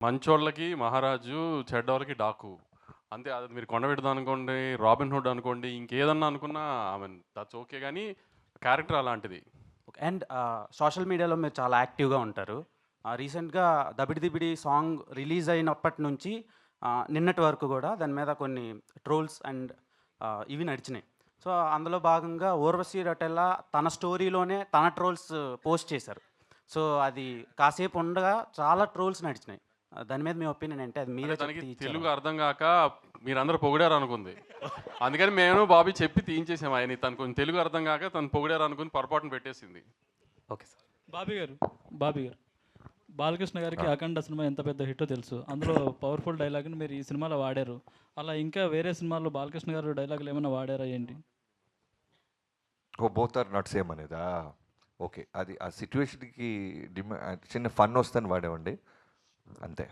మంచోళ్ళకి మహారాజు, చెడ్డోళ్ళకి డాకు. అంతే. అది మీరు కొండవీటిది అనుకోండి, రాబిన్ హుడ్ అనుకోండి, ఇంకేదన్నా అనుకున్నా ఐ మీన్ దట్స్ ఓకే గానీ, క్యారెక్టర్ అలాంటిది. అండ్ సోషల్ మీడియాలో మీరు చాలా యాక్టివ్‌గా ఉంటారు. రీసెంట్‌గా 'దబిడి దిబిడి' సాంగ్ రిలీజ్ అయినప్పటి నుంచి నిన్నటి వరకు గూడా దాని మీద కొన్ని ట్రోల్స్ అండ్ ఇవి నడిచినాయి. సో, అందులో భాగంగా 'ఊర్వశి రౌటెలా' తన స్టోరీలోనే తన ట్రోల్స్ పోస్ట్ చేశారు. సో, అది కాసేపు ఉండగా చాలా ట్రోల్స్ నడిచినాయి. దాని మీద మీ ఒపీనియన్ ఏంటి? అది అంటే మీరే చెప్పి తనకి తెలుగు తీయించారా? అర్థం గాక మీరందరూ పొగిడారనుకుంది. అందుకని నేను, బాబీ చెప్పి తీయించేసాం ఆయన్ని. తనకు కొంచెం తెలుగు అర్థం గాక తను పొగిడారనుకుని పొరపాటున పెట్టేసింది. Okay sir. బాబీ గారు బాబీ గారు బాలకృష్ణ గారికి ఆ! 'అఖండ' సినిమా ఎంత పెద్ద హిట్టో తెలుసు. అందులో పవర్ఫుల్ డైలాగ్‌ని మీరు ఈ సినిమాలో వాడారు. అలా ఇంకా వేరే సినిమాల్లో బాలకృష్ణ గారు డైలాగులు ఏమైనా వాడారా ఏంటి? Oh! Both are not same అనేదా? ఓకే. అది ఆ సిట్యుయేషన్‌కి చిన్న ఫన్ వస్తదని వాడామండి. అంతే.